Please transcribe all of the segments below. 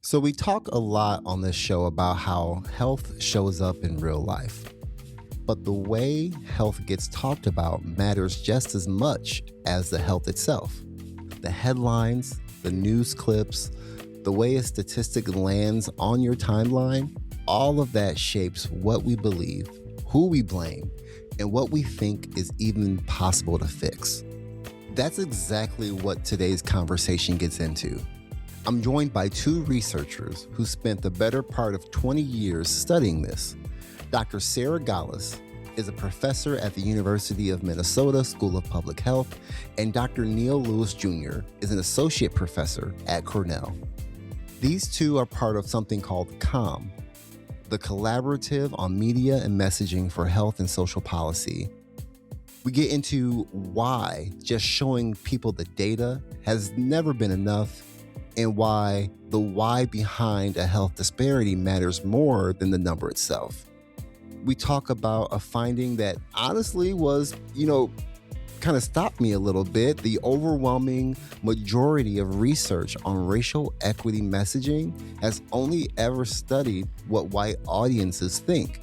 So, we talk a lot on this show about how health shows up in real life, but the way health gets talked about matters just as much as the health itself. The headlines, the news clips, the way a statistic lands on your timeline, all of that shapes what we believe, who we blame, and what we think is even possible to fix. That's exactly what today's conversation gets into. I'm joined by two researchers who spent the better part of 20 years studying this. Dr. Sarah Gollust is a professor at the University of Minnesota School of Public Health, and Dr. Neil Lewis Jr. is an associate professor at Cornell. These two are part of something called CommHSP, the Collaborative on Media and Messaging for Health and Social Policy. We get into why just showing people the data has never been enough, and why the why behind a health disparity matters more than the number itself. We talk about a finding that honestly was, kind of stopped me a little bit. The overwhelming majority of research on racial equity messaging has only ever studied what white audiences think.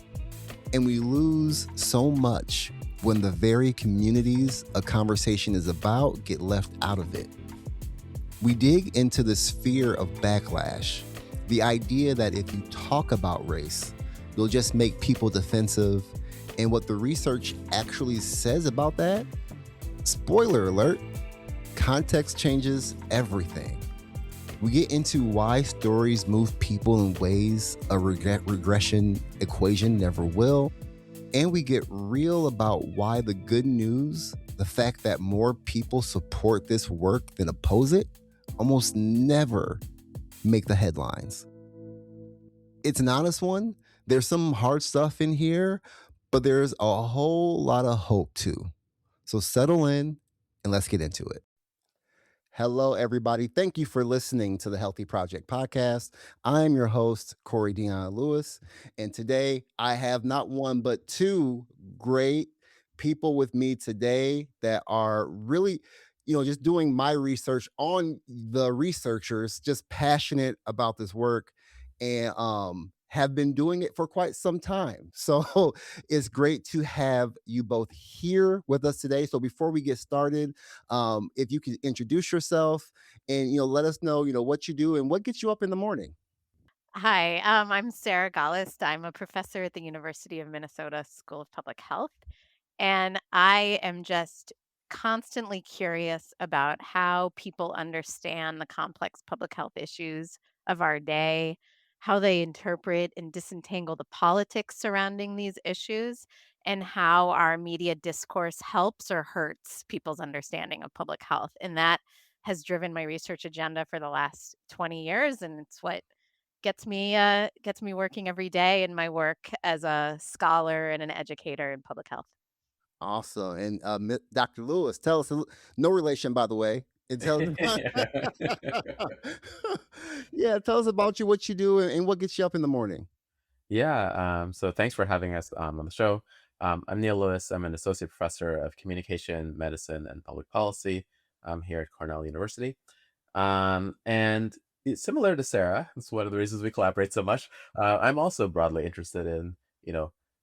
And we lose so much when the very communities a conversation is about get left out of it. We dig into this fear of backlash, the idea that if you talk about race, you'll just make people defensive, and what the research actually says about that. Spoiler alert, context changes everything. We get into why stories move people in ways a regression equation never will, and we get real about why the good news, the fact that more people support this work than oppose it, almost never make the headlines. It's an honest one. There's some hard stuff in here, but there's a whole lot of hope too. So settle in and let's get into it. Hello, everybody. Thank you for listening to the Healthy Project podcast. I'm your host, Corey Dion Lewis. And today I have not one, but two great people with me today that are really, just doing my research on the researchers, just passionate about this work and have been doing it for quite some time. So it's great to have you both here with us today. So before we get started, if you could introduce yourself and let us know what you do and what gets you up in the morning. Hi, I'm Sarah Gollust. I'm a professor at the University of Minnesota School of Public Health, and I am just constantly curious about how people understand the complex public health issues of our day, how they interpret and disentangle the politics surrounding these issues, and how our media discourse helps or hurts people's understanding of public health. And that has driven my research agenda for the last 20 years, and it's what gets me working every day in my work as a scholar and an educator in public health. Awesome. And Dr. Lewis, tell us, no relation, by the way. And tell us, yeah, tell us about you, what you do, and what gets you up in the morning. So thanks for having us on the show. I'm Neil Lewis. I'm an associate professor of communication, medicine, and public policy here at Cornell University. And similar to Sarah, that's one of the reasons we collaborate so much. I'm also broadly interested in,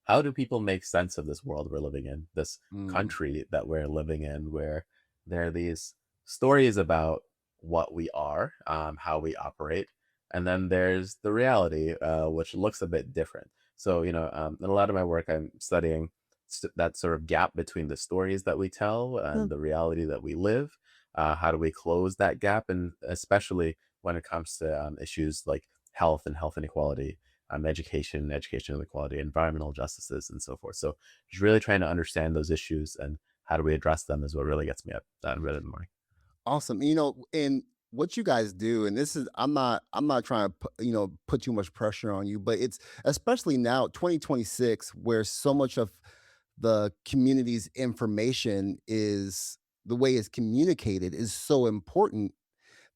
how do people make sense of this world we're living in, this Mm. country that we're living in, where there are these stories about what we are, how we operate, and then there's the reality, which looks a bit different. So, in a lot of my work, I'm studying that sort of gap between the stories that we tell and the reality that we live. How do we close that gap? And especially when it comes to issues like health and health inequality, education inequality, environmental justices, and so forth. So, just really trying to understand those issues and how do we address them is what really gets me up red in the morning. Awesome. And what you guys do, and this is I'm not trying to put too much pressure on you, but it's especially now 2026 where so much of the community's information is the way it's communicated is so important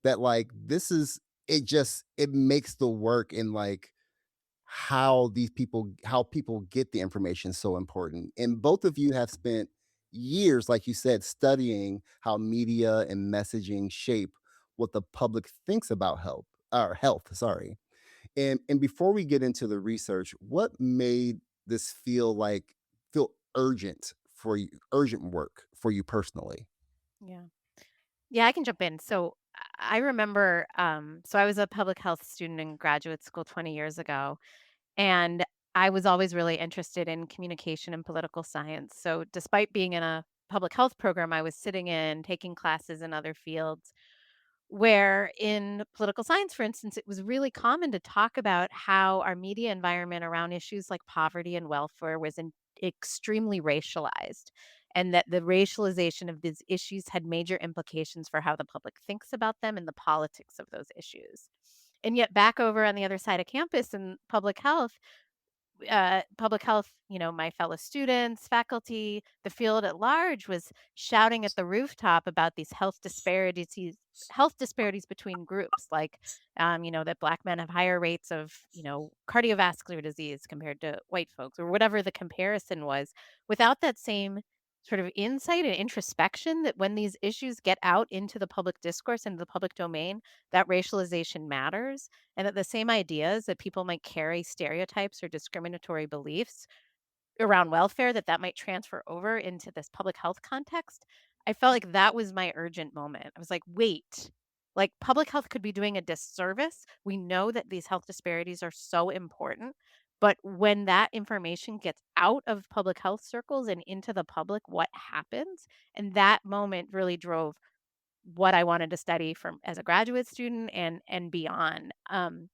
that like this is it makes the work in like how people get the information so important. And both of you have spent years, like you said, studying how media and messaging shape what the public thinks about health. or health, sorry. And before we get into the research, what made this feel urgent for you, urgent work for you personally? Yeah. Yeah, I can jump in. So I remember, so I was a public health student in graduate school 20 years ago, and I was always really interested in communication and political science. So despite being in a public health program, I was sitting in, taking classes in other fields where in political science, for instance, it was really common to talk about how our media environment around issues like poverty and welfare was extremely racialized, and that the racialization of these issues had major implications for how the public thinks about them and the politics of those issues. And yet, back over on the other side of campus in public health, my fellow students, faculty, the field at large was shouting at the rooftop about these health disparities between groups, like, that Black men have higher rates of, cardiovascular disease compared to white folks, or whatever the comparison was, without that same sort of insight and introspection that when these issues get out into the public discourse, into the public domain, that racialization matters, and that the same ideas that people might carry stereotypes or discriminatory beliefs around welfare, that might transfer over into this public health context. I felt like that was my urgent moment. I was like, wait, like public health could be doing a disservice. We know that these health disparities are so important. But when that information gets out of public health circles and into the public, what happens? And that moment really drove what I wanted to study from as a graduate student and beyond. And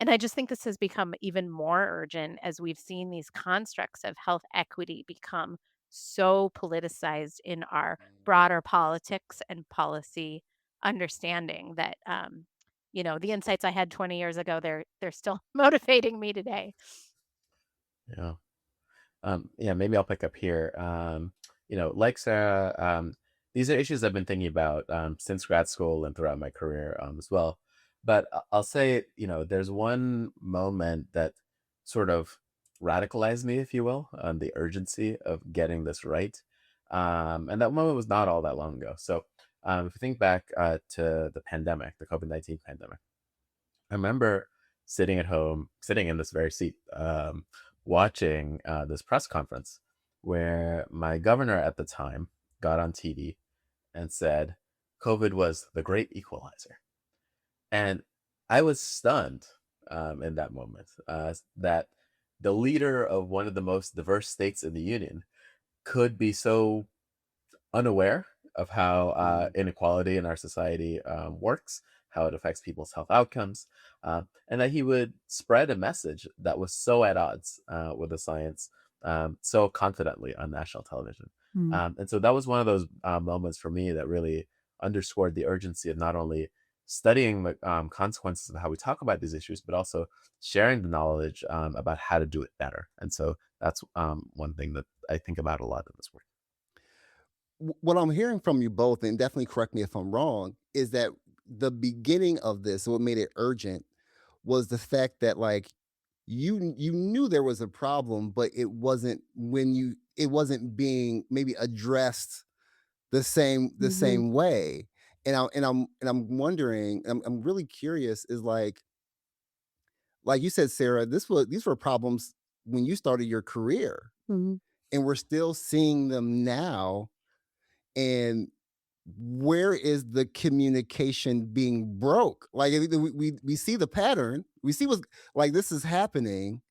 I just think this has become even more urgent as we've seen these constructs of health equity become so politicized in our broader politics and policy understanding that the insights I had 20 years ago, they're still motivating me today. Yeah. Yeah, maybe I'll pick up here. Like Sarah, these are issues I've been thinking about since grad school and throughout my career as well. But I'll say, there's one moment that sort of radicalized me, if you will, on the urgency of getting this right. And that moment was not all that long ago. So if you think back to the pandemic, the COVID-19 pandemic, I remember sitting at home, sitting in this very seat, watching this press conference where my governor at the time got on TV and said, COVID was the great equalizer. And I was stunned in that moment that the leader of one of the most diverse states in the union could be so unaware of how Mm. inequality in our society works, how it affects people's health outcomes, and that he would spread a message that was so at odds with the science so confidently on national television. Mm. And so that was one of those moments for me that really underscored the urgency of not only studying the consequences of how we talk about these issues, but also sharing the knowledge about how to do it better. And so that's one thing that I think about a lot in this work. What I'm hearing from you both, and definitely correct me if I'm wrong, is that the beginning of this, what made it urgent, was the fact that like you knew there was a problem, but it wasn't being maybe addressed the same way. And I'm wondering, I'm really curious, is like you said, Sarah, these were problems when you started your career, Mhm. and we're still seeing them now. And where is the communication being broke? Like we see the pattern, we see what's like this is happening,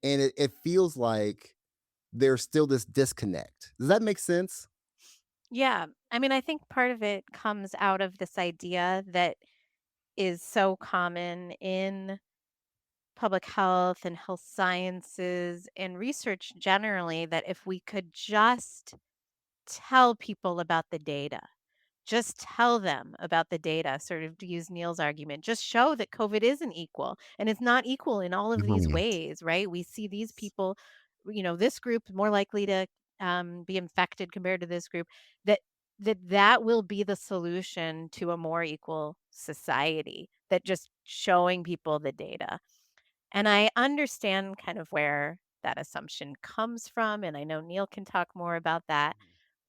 and it feels like there's still this disconnect. Does that make sense? Yeah. I mean, I think part of it comes out of this idea that is so common in public health and health sciences and research generally, that if we could just tell people about the data, just tell them about the data, sort of to use Neil's argument, just show that COVID isn't equal and it's not equal in all of these Mhm. ways, right? We see these people, this group more likely to be infected compared to this group, that that will be the solution to a more equal society, that just showing people the data. And I understand kind of where that assumption comes from, and I know Neil can talk more about that,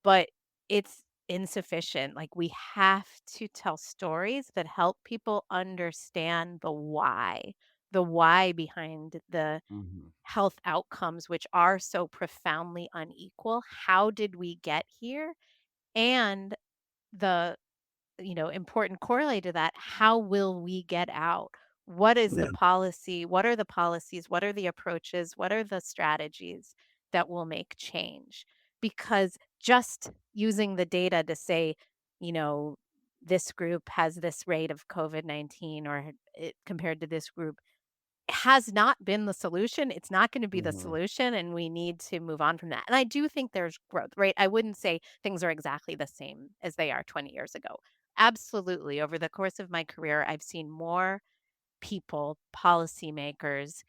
but it's insufficient. Like, we have to tell stories that help people understand the why behind the Mhm. health outcomes, which are so profoundly unequal. How did we get here? And the important correlate to that, how will we get out? What is the Yeah. policy? What are the policies? What are the approaches? What are the strategies that will make change? Because just using the data to say, you know, this group has this rate of COVID-19 or compared to this group has not been the solution. It's not gonna be the Mhm. solution, and we need to move on from that. And I do think there's growth, right? I wouldn't say things are exactly the same as they are 20 years ago. Absolutely. Over the course of my career, I've seen more people, policymakers,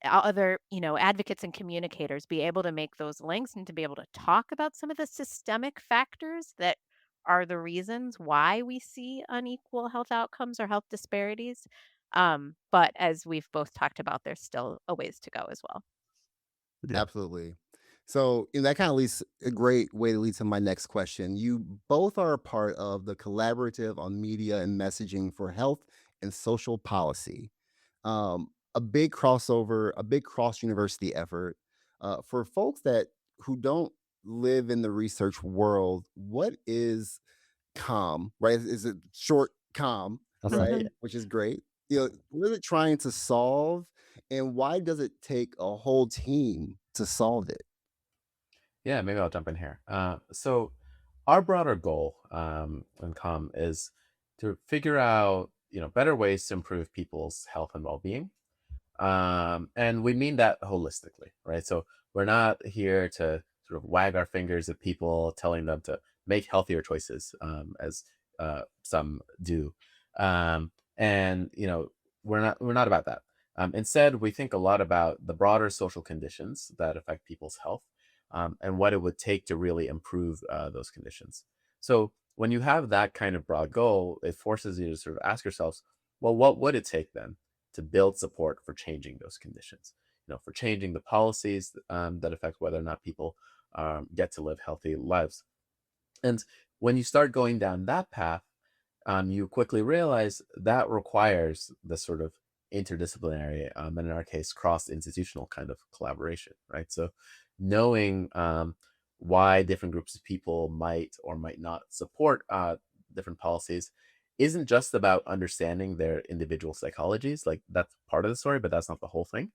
other, advocates and communicators be able to make those links and to be able to talk about some of the systemic factors that are the reasons why we see unequal health outcomes or health disparities. But as we've both talked about, there's still a ways to go as well. Yeah. Absolutely. So that kind of leads a great way to lead to my next question. You both are a part of the collaborative on media and messaging for health and social policy. A big crossover, a big cross university effort. For folks that who don't live in the research world, what is calm, right? Is it short calm, That's nice. right? Mhm. Which is great. What is it trying to solve, and why does it take a whole team to solve it? Yeah, maybe I'll jump in here. So our broader goal in Com is to figure out, better ways to improve people's health and well-being. And we mean that holistically, right? So we're not here to sort of wag our fingers at people, telling them to make healthier choices, as some do. And we're not about that. Instead, we think a lot about the broader social conditions that affect people's health, and what it would take to really improve those conditions. So when you have that kind of broad goal, it forces you to sort of ask yourselves, well, what would it take then to build support for changing those conditions, for changing the policies that affect whether or not people get to live healthy lives. And when you start going down that path, you quickly realize that requires the sort of interdisciplinary, and in our case, cross-institutional kind of collaboration, right? So, knowing why different groups of people might or might not support different policies isn't just about understanding their individual psychologies. Like that's part of the story, but that's not the whole thing.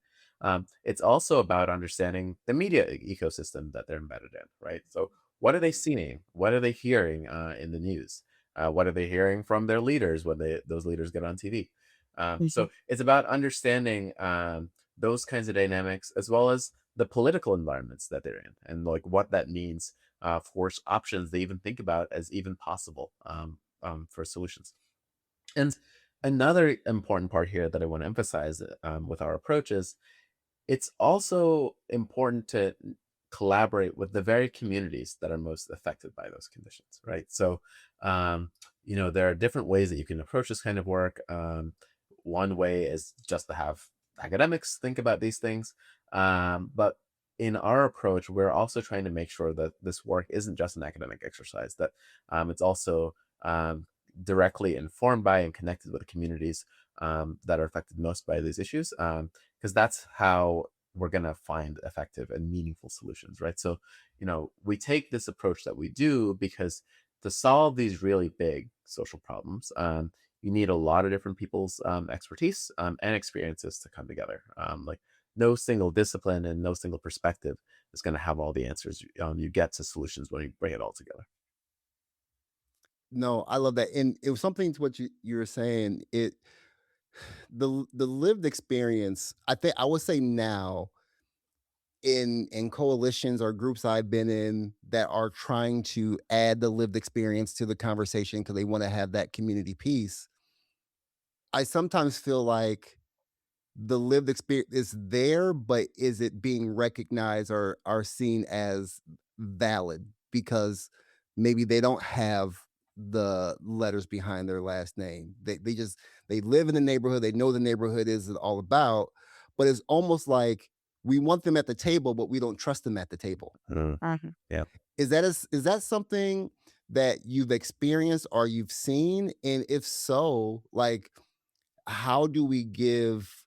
It's also about understanding the media ecosystem that they're embedded in, right? So, what are they seeing? What are they hearing in the news? What are they hearing from their leaders when those leaders get on TV? Mhm. So it's about understanding those kinds of dynamics as well as the political environments that they're in and like what that means for options they even think about as even possible for solutions. And another important part here that I want to emphasize with our approach is it's also important to collaborate with the very communities that are most affected by those conditions, right? So, there are different ways that you can approach this kind of work. One way is just to have academics think about these things. But in our approach, we're also trying to make sure that this work isn't just an academic exercise, that it's also directly informed by and connected with the communities that are affected most by these issues. Because that's how we're going to find effective and meaningful solutions, right? So, we take this approach that we do because to solve these really big social problems, you need a lot of different people's expertise and experiences to come together. Like no single discipline and no single perspective is going to have all the answers. You get to solutions when you bring it all together. No, I love that, and it was something to what you were saying. The lived experience. I think I would say now in coalitions or groups I've been in that are trying to add the lived experience to the conversation because they want to have that community piece. I sometimes feel like the lived experience is there, but is it being recognized or are seen as valid because maybe they don't have the letters behind their last name. They live in the neighborhood, they know the neighborhood is all about, but it's almost like we want them at the table, but we don't trust them at the table. Mm, Mhm. yeah. Is that something that you've experienced or you've seen? And if so, like, how do we give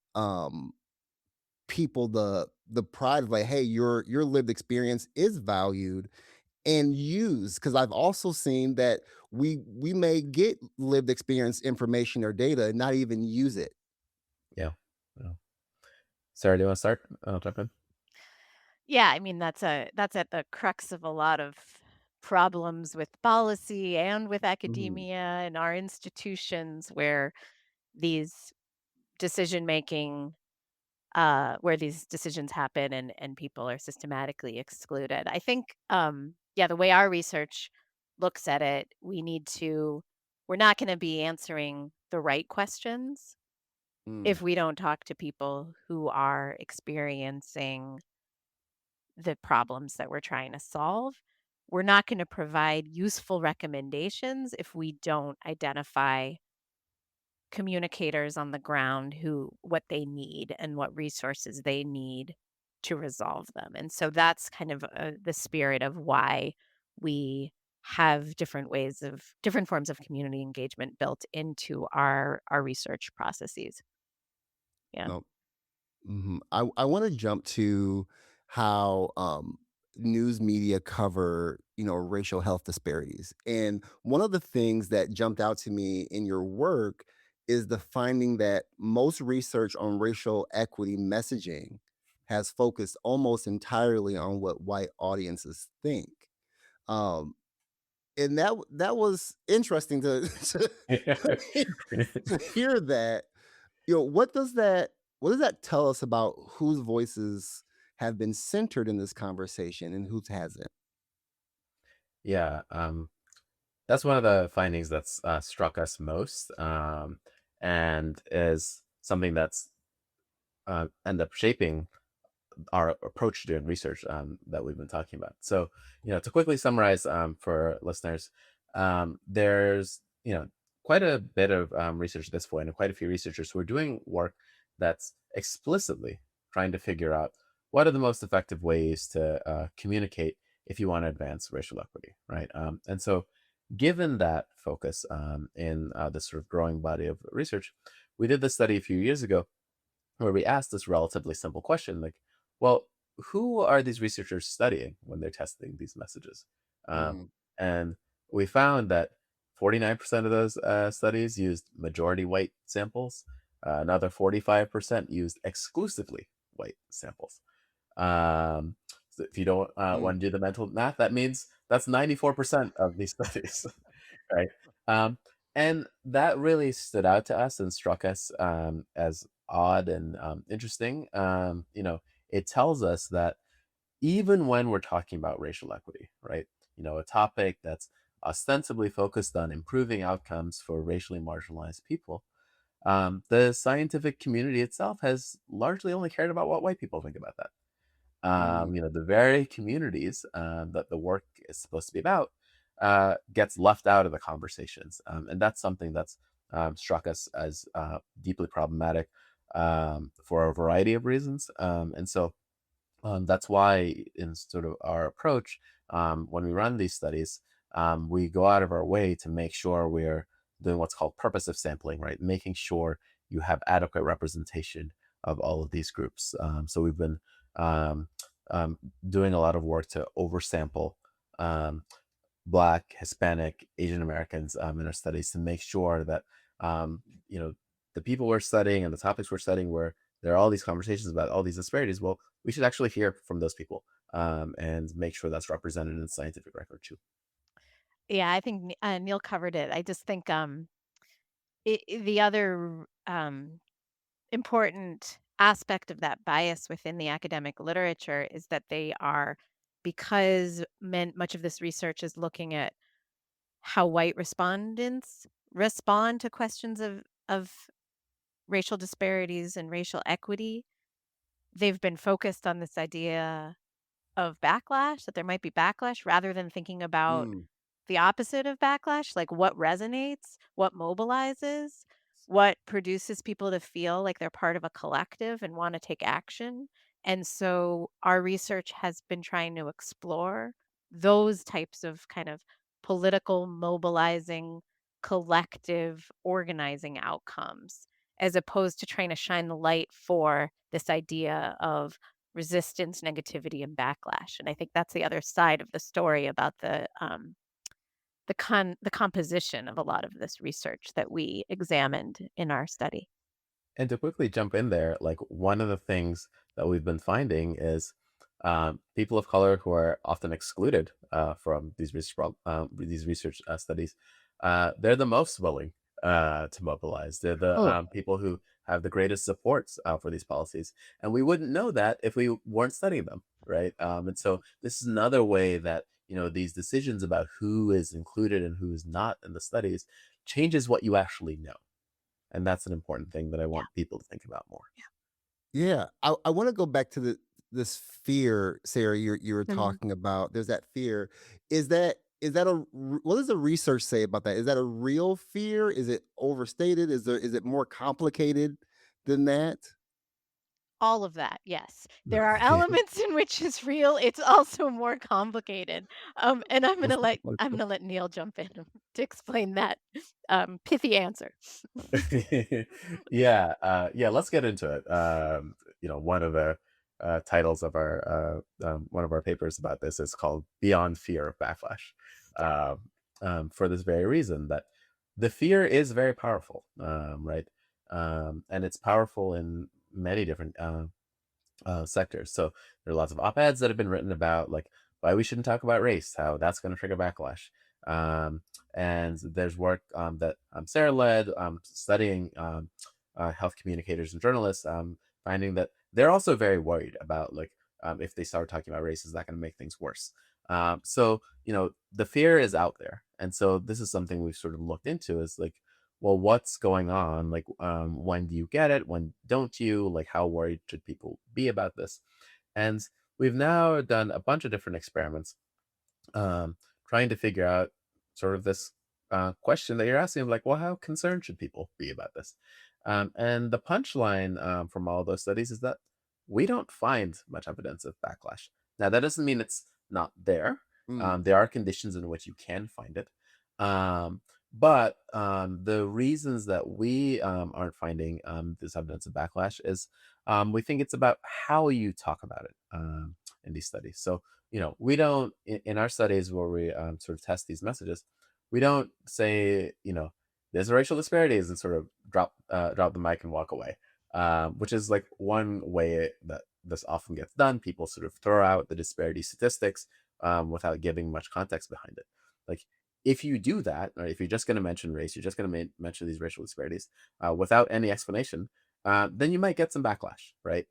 people the pride of like, hey, your lived experience is valued and used? Because I've also seen that we may get lived experience information or data and not even use it. Yeah. Yeah. Sarah, do you want to start? I'll jump in. Yeah, I mean, that's at the crux of a lot of problems with policy and with Mhm. academia and our institutions where these decision making where these decisions happen and people are systematically excluded. I think yeah, the way our research looks at it, we're not going to be answering the right questions Mm. if we don't talk to people who are experiencing the problems that we're trying to solve. We're not going to provide useful recommendations if we don't identify communicators on the ground who what they need and what resources they need to resolve them. And so that's kind of the spirit of why we have different forms of community engagement built into our research processes. Yeah. No. Mhm. I wanna jump to how, news media cover, racial health disparities, and one of the things that jumped out to me in your work is the finding that most research on racial equity messaging has focused almost entirely on what white audiences think. Um, and that was interesting to to hear that. What does that tell us about whose voices have been centered in this conversation and whose hasn't? Yeah. That's one of the findings that's struck us most, and is something that's end up shaping our approach to doing research that we've been talking about. So, to quickly summarize for listeners, there's quite a bit of research at this point, and quite a few researchers who are doing work that's explicitly trying to figure out what are the most effective ways to communicate if you want to advance racial equity, right? And so, given that focus in this sort of growing body of research, we did this study a few years ago where we asked this relatively simple question like, well, who are these researchers studying when they're testing these messages? Um, Mm, and we found that 49% of those studies used majority white samples, another 45% used exclusively white samples. So if you don't mm, want to do the mental math, that means that's 94% of these studies. Right. Um, and that really stood out to us and struck us as odd and interesting. It tells us that even when we're talking about racial equity, right? A topic that's ostensibly focused on improving outcomes for racially marginalized people, the scientific community itself has largely only cared about what white people think about that. mm, The very communities that the work is supposed to be about gets left out of the conversations. And that's something that's struck us as deeply problematic for a variety of reasons. And so that's why, in sort of our approach, when we run these studies, we go out of our way to make sure we're doing what's called purposive sampling, right? Making sure you have adequate representation of all of these groups. So we've been um, um, doing a lot of work to oversample um, Black, Hispanic, Asian Americans in our studies to make sure that um, you know the people we're studying and the topics we're studying, where there are all these conversations about all these disparities. Well, we should actually hear from those people and make sure that's represented in the scientific record too. Yeah, I think Neil covered it. I just think the other important aspect of that bias within the academic literature is that they are because much of this research is looking at how white respondents respond to questions of racial disparities and racial equity. They've been focused on this idea of backlash, that there might be backlash rather than thinking about mm, the opposite of backlash, like what resonates, what mobilizes, what produces people to feel like they're part of a collective and want to take action. And so our research has been trying to explore those types of kind of political mobilizing, collective organizing outcomes, as opposed to trying to shine the light for this idea of resistance, negativity, and backlash. And I think that's the other side of the story about the composition of a lot of this research that we examined in our study. And to quickly jump in there, like one of the things that we've been finding is people of color who are often excluded from these research studies. They're the most willing to mobilize. They're the Oh, people who have the greatest supports for these policies, and we wouldn't know that if we weren't studying them, right? And so this is another way that these decisions about who is included and who is not in the studies changes what you actually know. And that's an important thing that I yeah, want people to think about more. yeah. Yeah, I wanna go back to this fear, Sarah, you were Mhm. talking about. There's that fear. Is that a r what does the research say about that? Is that a real fear? Is it overstated? Is it more complicated than that? All of that, yes. There are elements in which it's real, it's also more complicated. And I'm gonna let Neil jump in to explain that, pithy answer. Yeah, let's get into it. One of the titles of our one of our papers about this is called "Beyond Fear of Backlash," for this very reason that the fear is very powerful, right? And it's powerful in many different sectors. So there are lots of op-eds that have been written about like why we shouldn't talk about race, how that's going to trigger backlash. And there's work that Sarah led, studying health communicators and journalists, finding that they're also very worried about like if they start talking about race, is that going to make things worse? So the fear is out there, and so this is something we've sort of looked into. Is like, well, what's going on? Like, when do you get it? When don't you? Like, how worried should people be about this? And we've now done a bunch of different experiments, um, trying to figure out sort of this question that you're asking, of like, well, how concerned should people be about this? And the punchline from all those studies is that we don't find much evidence of backlash. Now, that doesn't mean it's not there. Mm, There are conditions in which you can find it. But the reasons that we aren't finding this evidence of backlash is we think it's about how you talk about it in these studies. So we don't in our studies where we sort of test these messages, we don't say there's racial disparities and sort of drop the mic and walk away, which is like one way that this often gets done. People sort of throw out the disparity statistics without giving much context behind it. Like, if you do that, or if you're just going to mention race, you're just going to mention these racial disparities without any explanation, then you might get some backlash, right?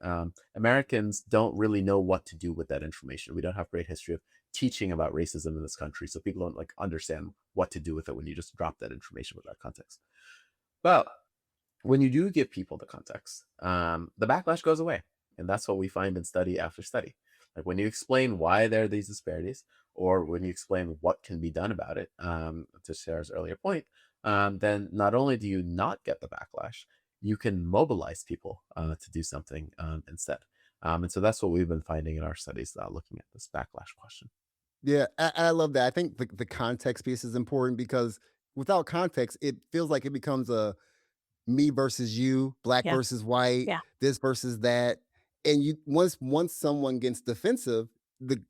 Americans don't really know what to do with that information. We don't have great history of teaching about racism in this country, so people don't like understand what to do with it when you just drop that information without context. But when you do give people the context, the backlash goes away. And that's what we find in study after study. Like when you explain why there are these disparities, or when you explain what can be done about it, to Sarah's earlier point, then not only do you not get the backlash, you can mobilize people to do something instead. And so that's what we've been finding in our studies looking at this backlash question. yeah, I love that. I think the context piece is important because without context, it feels like it becomes a me versus you, black Yeah, versus white, yeah, this versus that. And you once someone gets defensive, the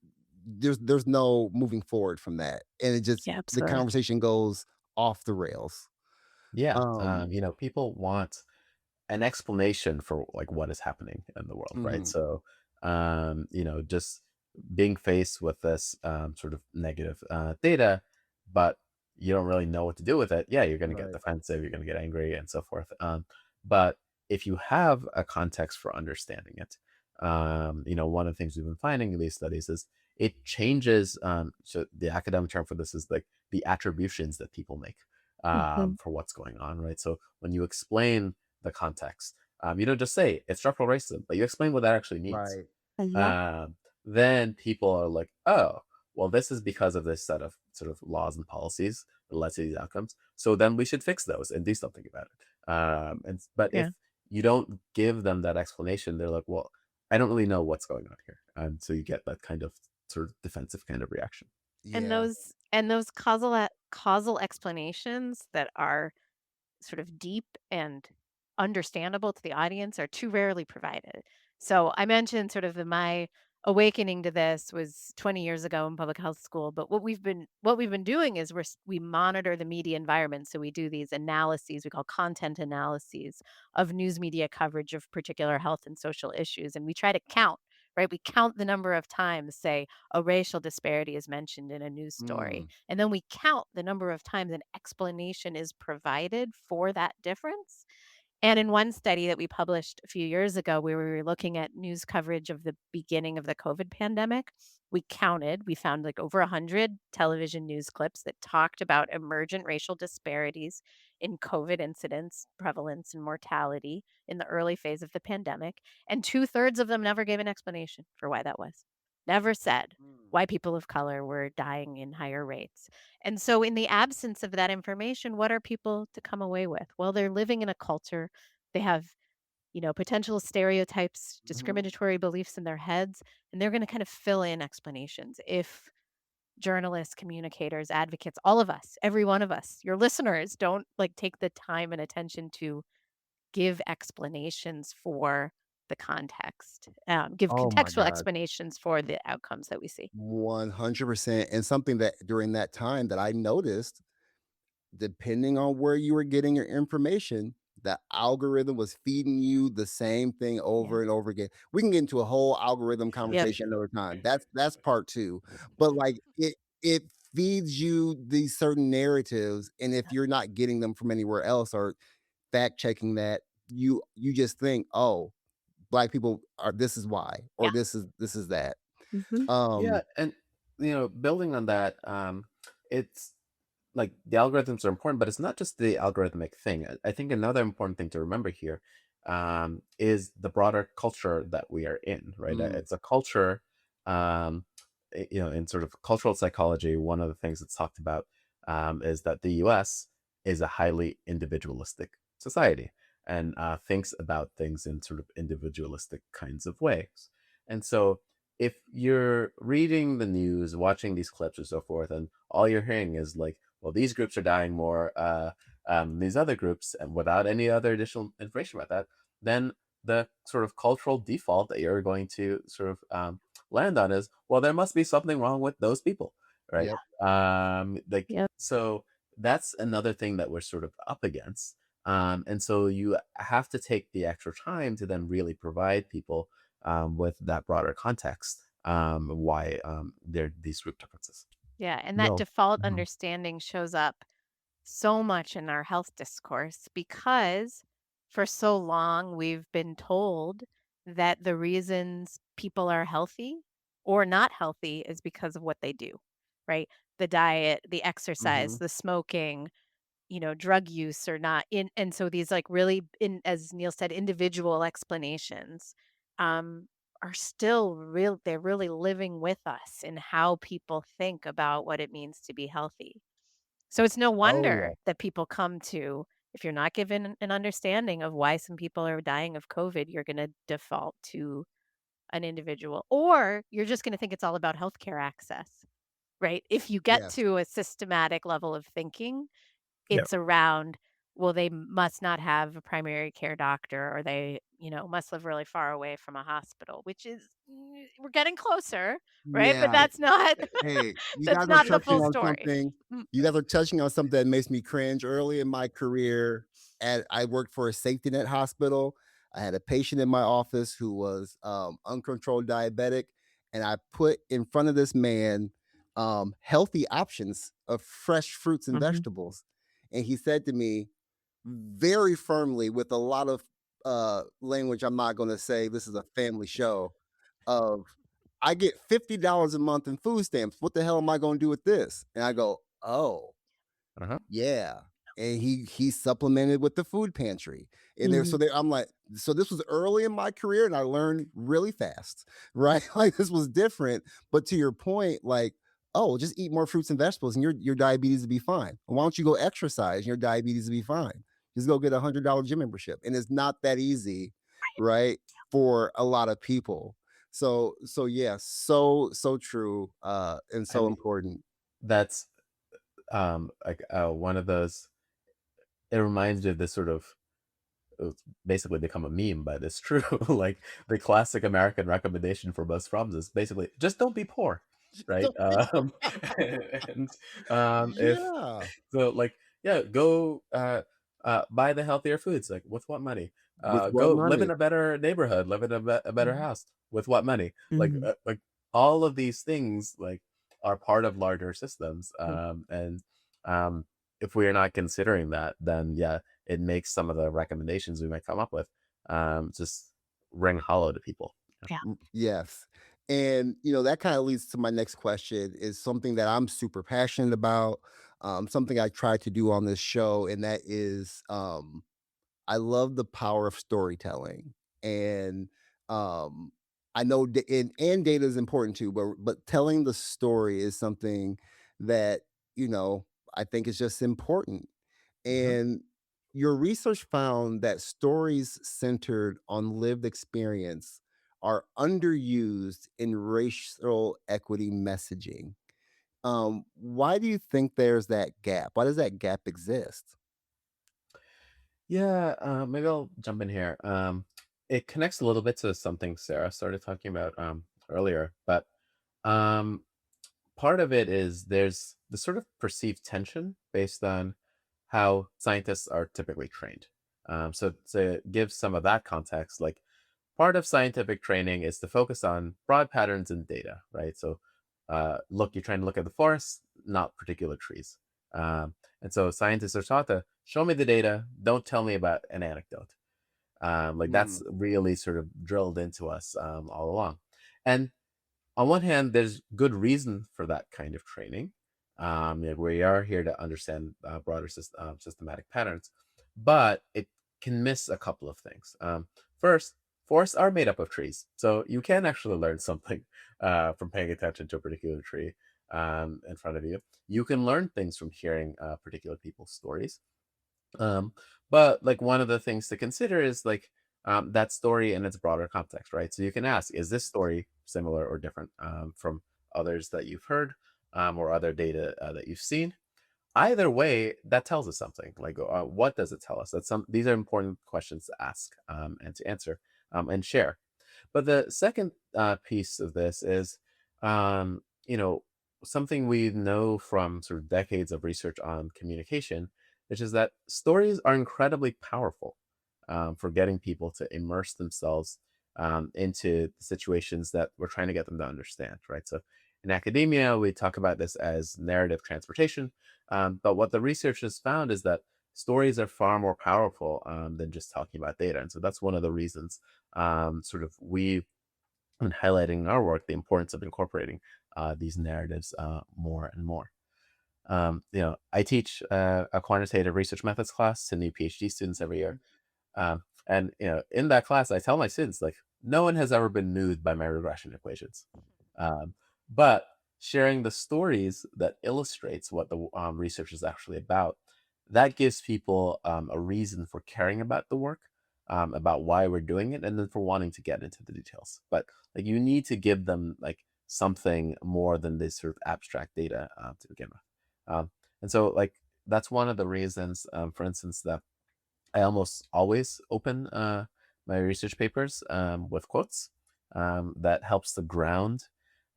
there's no moving forward from that. And it just yeah, the absolutely. conversation goes off the rails. Yeah, Um people want an explanation for like what is happening in the world, right? mhm, So, just being faced with this sort of negative data, but you don't really know what to do with it. Yeah, you're going to get right. defensive, you're going to get angry, and so forth. But if you have a context for understanding it, one of the things we've been finding in these studies is it changes. So the academic term for this is like the attributions that people make Mhm. for what's going on, right? So when you explain the context, you don't just say it's structural racism, but you explain what that actually means. Right. Mhm. Um, then people are like, oh, well, this is because of this set of sort of laws and policies that led to these outcomes. So then we should fix those and do something about it. But Yeah. if you don't give them that explanation, they're like, well, I don't really know what's going on here, and so you get that kind of sort of defensive kind of reaction. And Yeah. those causal explanations that are sort of deep and understandable to the audience are too rarely provided. So I mentioned sort of my awakening to this was 20 years ago in public health school, but what we've been doing is we monitor the media environment. So we do these analyses we call content analyses of news media coverage of particular health and social issues, and we try to count. Right, we count the number of times, say, a racial disparity is mentioned in a news story, Mm. and then we count the number of times an explanation is provided for that difference. And in one study that we published a few years ago, where we were looking at news coverage of the beginning of the COVID pandemic, we found like over 100 television news clips that talked about emergent racial disparities in COVID incidence, prevalence, and mortality in the early phase of the pandemic. And two-thirds of them never gave an explanation for why that was. Never said Mm. why people of color were dying in higher rates. And so, in the absence of that information, what are people to come away with? Well, they're living in a culture. They have, potential stereotypes, Mhm. discriminatory beliefs in their heads, and they're going to kind of fill in explanations. If journalists, communicators, advocates, all of us, every one of us, your listeners, don't like take the time and attention to give explanations for the context, give Oh my contextual god. explanations for the outcomes that we see. 100%. And something that during that time that I noticed, depending on where you were getting your information, the algorithm was feeding you the same thing Yeah. over and over again. We can get into a whole algorithm Yep. conversation another time. That's part 2. But like it feeds you these certain narratives, and if you're not getting them from anywhere else or fact checking that, you just think, "Oh, black people are this is why," or Yeah. this is that. Mhm. Yeah, Um, and building on that, it's like the algorithms are important, but it's not just the algorithmic thing. I think another important thing to remember here is the broader culture that we are in, right? mm, It's a culture, um, in sort of cultural psychology, one of the things that's talked about is that the US is a highly individualistic society and thinks about things in sort of individualistic kinds of ways. And so if you're reading the news, watching these clips or so forth, and all you're hearing is like, well, these groups are dying more, these other groups, and without any other additional information about that, then the sort of cultural default that you're going to sort of land on is, well, there must be something wrong with those people, right? yep, Like, Yep. so that's another thing that we're sort of up against. And so you have to take the extra time to then really provide people with that broader context, why there are these group differences. Yeah, and that no, default mhm, understanding shows up so much in our health discourse because for so long we've been told that the reasons people are healthy or not healthy is because of what they do, right? The diet, the exercise, mhm. the smoking, drug use or not in and so these like really in as Neil said, individual explanations um are still real they're really living with us in how people think about what it means to be healthy. So it's no Oh, yeah. wonder that people come to if you're not given an understanding of why some people are dying of COVID, you're going to default to an individual or you're just going to think it's all about healthcare access, right? If you get Yes. to a systematic level of thinking, Yeah. it's around, well, they must not have a primary care doctor or they, must live really far away from a hospital, which is we're getting closer, right? But Yeah. that's not Hey, you that's guys are not the touching full on story. something Mm, you guys are touching on something that makes me cringe. Early in my career, I worked for a safety net hospital. I had a patient in my office who was, uncontrolled diabetic, and I put in front of this man, healthy options of fresh fruits and mhm, vegetables, and he said to me very firmly with a lot of, language I'm not gonna say, this is a family show, of I get $50 a month in food stamps. What the hell am I gonna do with this? And I go, "Oh, Uh-huh. yeah." And he supplemented with the food pantry. And there mhm. so there I'm like, so this was early in my career and I learned really fast, right? Like this was different. But to your point, like, oh, just eat more fruits and vegetables and your diabetes will be fine. Why don't you go exercise and your diabetes will be fine? Just go get $100 gym membership. And it's not that easy, right? For a lot of people. So yeah, so true, and I so mean, important. that's like one of those. It reminds me of this sort of, it's basically become a meme, but it's true. Like the classic American recommendation for most problems is basically just don't be poor, right? And if Yeah. so, like, yeah, go buy the healthier foods. Like, with what money? With what Go live in money? a better neighborhood, live in a better Mhm. house. With what money? Mhm. Like all of these things like are part of larger systems. Mm. And um, if we are not considering that, then yeah, it makes some of the recommendations we might come up with just ring hollow to people. Yeah. Yeah. Yes. And, that kind of leads to my next question is something that I'm super passionate about, something I try to do on this show, and that is I love the power of storytelling, and um, I know and data is important too, but telling the story is something that you know I think is just important. Mhm. And your research found that stories centered on lived experience are underused in racial equity messaging. Why do you think there's that gap? Why does that gap exist? Yeah, maybe I'll jump in here. It connects a little bit to something Sarah started talking about earlier, but um, part of it is there's the sort of perceived tension based on how scientists are typically trained. So to give some of that context, like part of scientific training is to focus on broad patterns in data, right? So, look, you're trying to look at the forest, not particular trees. And so scientists are taught to show me the data, don't tell me about an anecdote. Like that's Mhm. really sort of drilled into us all along. And on one hand, there's good reason for that kind of training. Yeah, we are here to understand broader systematic patterns, but it can miss a couple of things. First, forests are made up of trees, so you can actually learn something from paying attention to a particular tree in front of you. You can learn things from hearing particular people's stories. Um, but like one of the things to consider is like that story in its broader context, right? So you can ask, is this story similar or different from others that you've heard or other data that you've seen? Either way, that tells us something. Like, what does it tell us? These are important questions to ask and to answer and share. But the second piece of this is, you know, something we know from sort of decades of research on communication, which is that stories are incredibly powerful for getting people to immerse themselves into the situations that we're trying to get them to understand, right? So in academia, we talk about this as narrative transportation. But what the research has found is that stories are far more powerful than just talking about data. And so that's one of the reasons sort of we and highlighting in our work the importance of incorporating these narratives more and more. I teach a quantitative research methods class to new PhD students every year, and in that class, I tell my students like, no one has ever been moved by my regression equations, but sharing the stories that illustrates what the research is actually about, that gives people a reason for caring about the work, about why we're doing it, and then for wanting to get into the details. But like, you need to give them like something more than this sort of abstract data to begin with. And so, like, that's one of the reasons, for instance, that I almost always open my research papers with quotes that helps to ground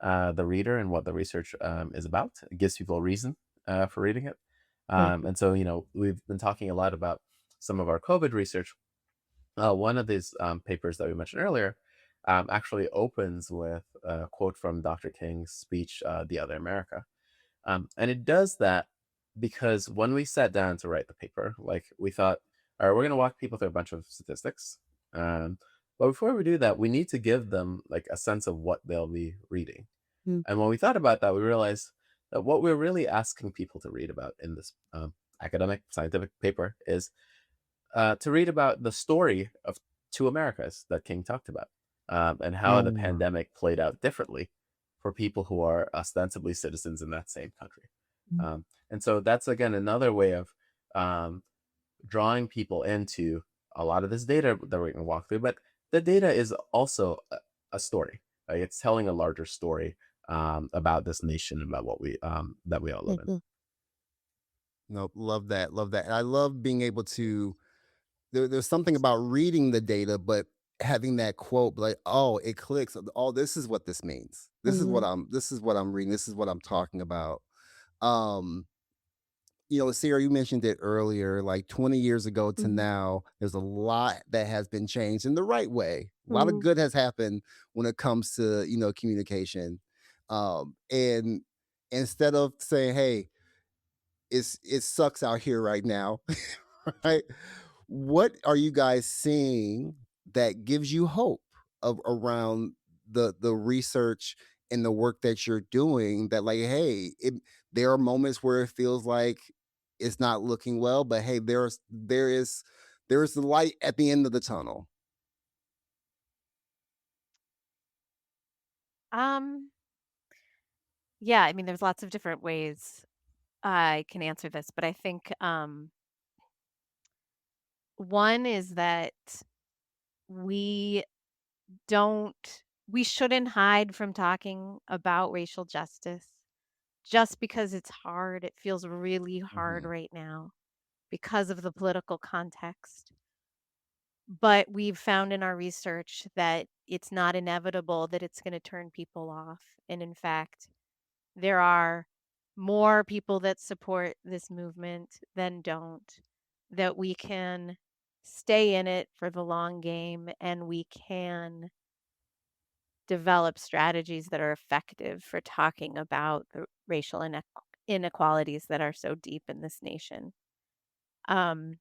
the reader and what the research is about. It gives people a reason for reading it. And so, we've been talking a lot about some of our COVID research. One of these papers that we mentioned earlier actually opens with a quote from Dr. King's speech, The Other America. And it does that because when we sat down to write the paper, like we thought, all right, we're going to walk people through a bunch of statistics. Um, but before we do that, we need to give them like a sense of what they'll be reading. Mm. And when we thought about that, we realized that what we're really asking people to read about in this academic scientific paper is to read about the story of two Americas that King talked about, and how the Oh. pandemic played out differently for people who are ostensibly citizens in that same country. And so that's again another way of um, drawing people into a lot of this data that we're going to walk through. But the data is also a story. Right? It's telling a larger story about this nation, about what we that we all live in. Nope, love that, love that. And I love being able to there's something about reading the data, but having that quote like, "Oh, it clicks. Oh, this is what this means. Mhm. This is what I'm reading. This is what I'm talking about." Um, Sarah, you mentioned it earlier, like 20 years ago to Mhm. now, there's a lot that has been changed in the right way. A lot of Mhm. good has happened when it comes to, communication. And instead of saying, "Hey, it sucks out here right now," right? What are you guys seeing that gives you hope of around the research and the work that you're doing that like, hey, there are moments where it feels like it's not looking well, but hey, there is the light at the end of the tunnel. Um, yeah, I mean, there's lots of different ways I can answer this, but I think one is that we we shouldn't hide from talking about racial justice just because it's hard. It feels really hard Mhm. right now because of the political context. But we've found in our research that it's not inevitable that it's going to turn people off. And in fact, there are more people that support this movement than don't, that we can stay in it for the long game and we can develop strategies that are effective for talking about the racial inequalities that are so deep in this nation. Um,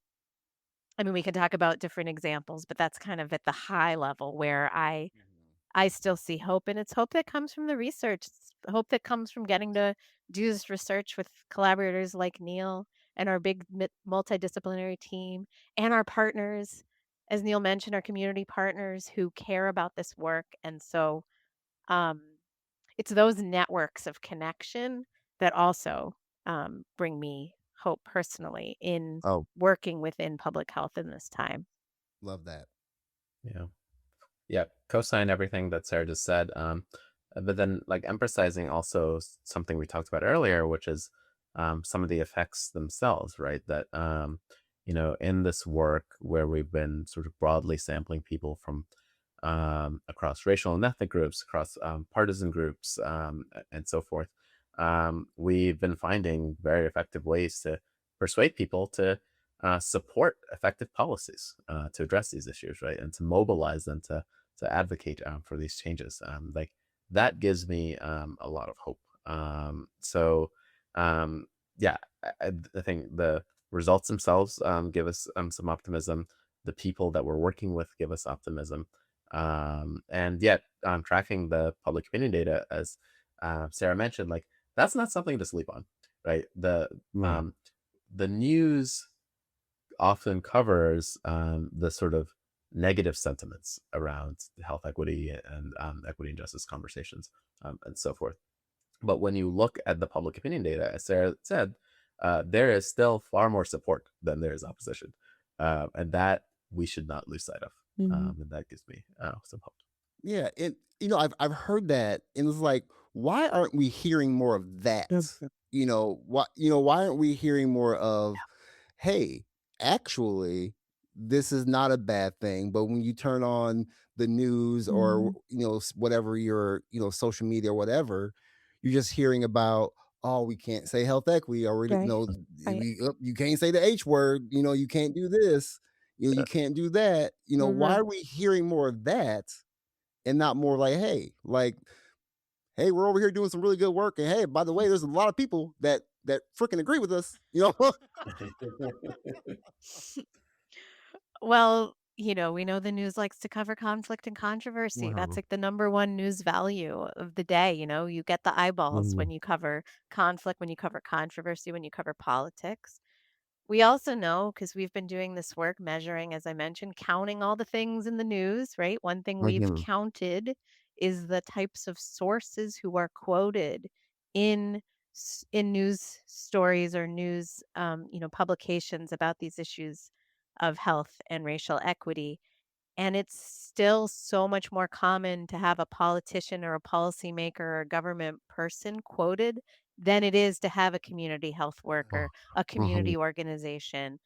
I mean, we can talk about different examples, but that's kind of at the high level where Mhm. I still see hope, and it's hope that comes from the research. It's hope that comes from getting to do this research with collaborators like Neil and our big multidisciplinary team and our partners, as Neil mentioned, our community partners who care about this work. And so um, it's those networks of connection that also bring me hope personally in Oh, working within public health in this time. love that. Yeah. Yeah, co-sign everything that Sarah just said. But then, like, emphasizing also something we talked about earlier, which is some of the effects themselves, right? That in this work where we've been sort of broadly sampling people from across racial and ethnic groups, across partisan groups, and so forth, we've been finding very effective ways to persuade people to support effective policies to address these issues, right, and to mobilize them to advocate for these changes. Like that gives me a lot of hope. Um, yeah, I think the results themselves give us some optimism. The people that we're working with give us optimism. And yet, tracking the public opinion data, as Sarah mentioned, like that's not something to sleep on, right? Yeah. Um, the news often covers the sort of negative sentiments around health equity and equity and justice conversations and so forth. But when you look at the public opinion data, as Sarah said, there is still far more support than there is opposition. And that we should not lose sight of. Mhm. And that gives me some hope. Yeah, and I've heard that, and it's like, why aren't we hearing more of that? Okay. Why aren't we hearing more of, hey, actually, this is not a bad thing. But when you turn on the news or Mhm. whatever your social media or whatever, you're just hearing about, oh, we can't say health equity, or Right. Right. you can't say the H word, you can't do this, you can't do that. Why Mhm. are we hearing more of that and not more like, hey, we're over here doing some really good work, and hey, by the way, there's a lot of people that freaking agree with us. Well, we know the news likes to cover conflict and controversy. That's Wow. like the number one news value of the day. You get the eyeballs when Mhm. you cover conflict, when you cover controversy, when you cover politics. We also know because we've been doing this work measuring, as I mentioned, counting all the things in the news, right? One thing we've Mhm. counted is the types of sources who are quoted in in news stories or news publications about these issues of health and racial equity. And it's still so much more common to have a politician or a policymaker or a government person quoted than it is to have a community health worker, a Mhm. community organization,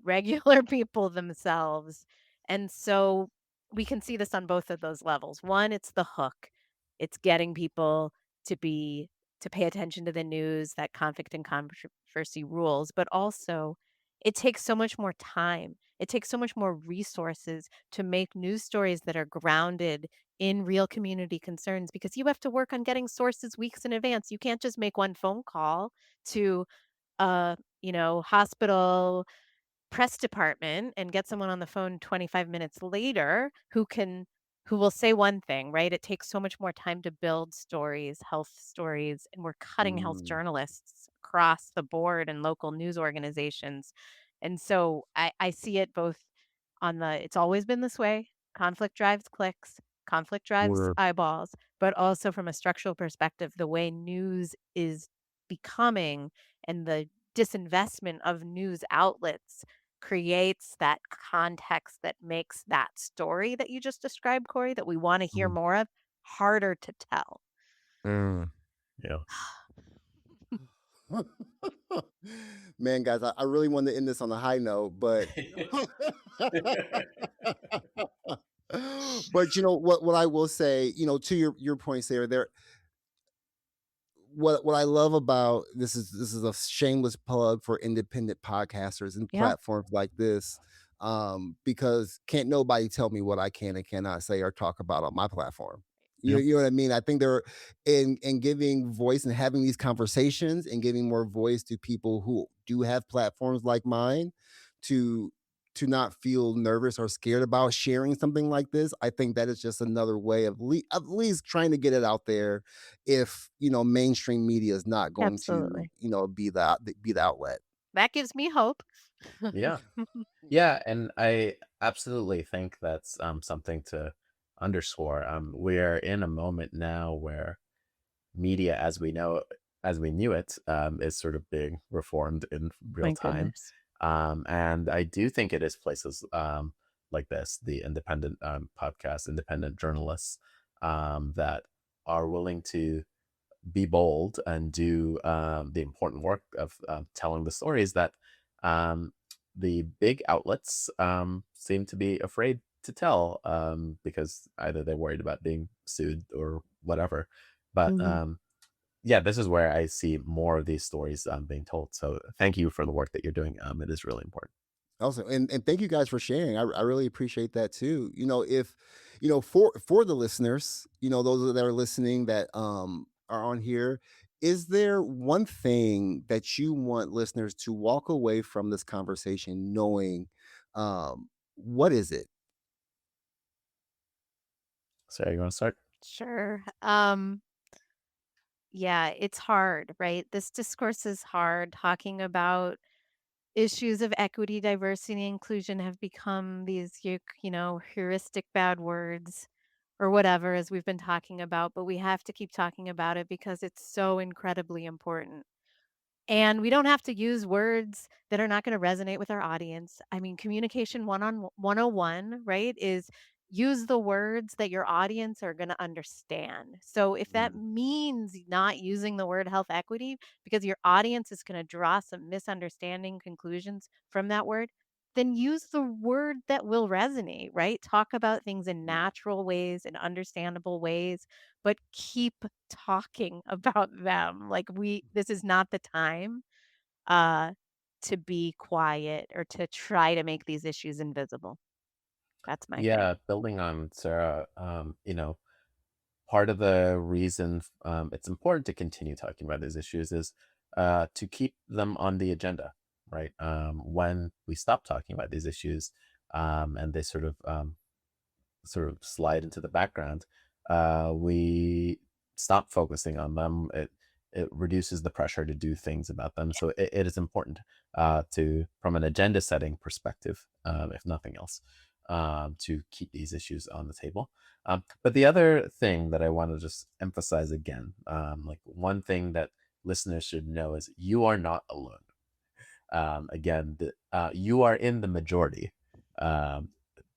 regular people themselves. And so we can see this on both of those levels. One, it's the hook. It's getting people to be to pay attention to the news, that conflict and controversy rules, but also it takes so much more time. It takes so much more resources to make news stories that are grounded in real community concerns because you have to work on getting sources weeks in advance. You can't just make one phone call to a, hospital press department and get someone on the phone 25 minutes later who will say one thing, right? It takes so much more time to build stories, health stories, and we're cutting health Mm. journalists across the board and local news organizations. And so I see it both on the it's always been this way. Conflict drives clicks, conflict drives Word. eyeballs, but also from a structural perspective, the way news is becoming and the disinvestment of news outlets creates that context that makes that story that you just described, Corey, that we want to hear Mhm. more of, harder to tell. Mm. Yeah. Man, guys, I really wanted to end this on a high note, but but what I will say, to your points there, what I love about this is a shameless plug for independent podcasters and Yeah, platforms like this, because can't nobody tell me what I can and cannot say or talk about on my platform. You Yeah. you know what I mean? I think they're in giving voice and having these conversations and giving more voice to people who do have platforms like mine to not feel nervous or scared about sharing something like this. I think that is just another way of at least trying to get it out there if mainstream media is not going to absolutely. be the outlet. That gives me hope. Yeah. Yeah, and I absolutely think that's something to underscore. We're in a moment now where media as we knew it, is sort of being reformed in real My time. goodness. And I do think it is places like this, the independent podcast, independent journalists that are willing to be bold and do the important work of telling the stories that um, the big outlets seem to be afraid to tell because either they're worried about being sued or whatever. But Mhm. yeah, this is where I see more of these stories being told. So thank you for the work that you're doing. It is really important. Also, and thank you guys for sharing. I really appreciate that too. If for the listeners, those that are listening that are on here, is there one thing that you want listeners to walk away from this conversation knowing? What is it? Sarah, you want to start? Sure. Yeah, it's hard, right? This discourse is hard. Talking about issues of equity, diversity, and inclusion have become these, heuristic bad words or whatever, as we've been talking about, but we have to keep talking about it because it's so incredibly important. And we don't have to use words that are not gonna resonate with our audience. I mean, communication 101, right, is use the words that your audience are gonna understand. So if that Mm. means not using the word health equity because your audience is gonna draw some misunderstanding conclusions from that word, then use the word that will resonate, right? Talk about things in natural ways and understandable ways, but keep talking about them. Like this is not the time uh to be quiet or to try to make these issues invisible. That's my thing. Yeah, building on Sarah, part of the reason it's important to continue talking about these issues is to keep them on the agenda, right? When we stop talking about these issues and they sort of slide into the background, we stop focusing on them. It reduces the pressure to do things about them. So it is important to, from an agenda setting perspective, if nothing else, to keep these issues on the table. But the other thing that I want to just emphasize again, like one thing that listeners should know is you are not alone. Again, you are in the majority. Um,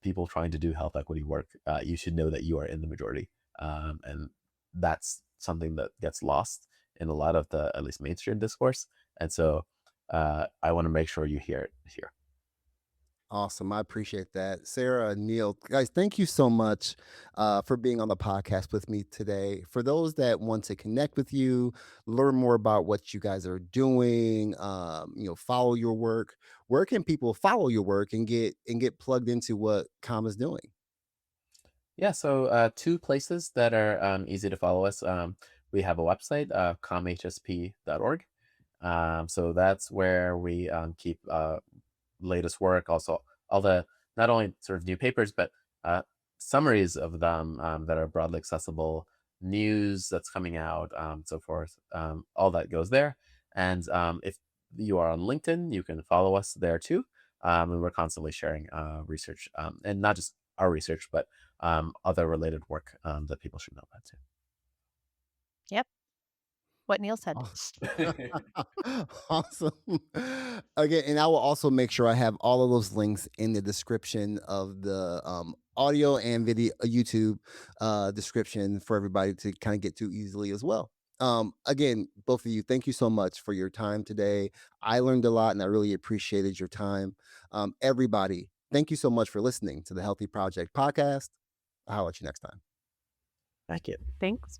people trying to do health equity work, you should know that you are in the majority. And that's something that gets lost in a lot of the, at least mainstream discourse. And so I want to make sure you hear it here. Awesome. I appreciate that. Sarah, Neil, guys, thank you so much for being on the podcast with me today. For those that want to connect with you, learn more about what you guys are doing, follow your work, where can people follow your work and get plugged into what Com is doing? Yeah, so two places that are easy to follow us. We have a website, commhsp.org. So that's where we keep latest work, also all the not only sort of new papers, but uh, summaries of them that are broadly accessible, news that's coming out, so forth. All that goes there. And if you are on LinkedIn, you can follow us there too. And we're constantly sharing research, and not just our research, but other related work that people should know about too. Yep. What Neil said. Awesome. Again, and I will also make sure I have all of those links in the description of the audio and video YouTube description for everybody to kind of get to easily as well. Again, both of you, thank you so much for your time today. I learned a lot and I really appreciated your time. Everybody, thank you so much for listening to the Healthy Project podcast. I'll let you next time. Thank you. Thanks.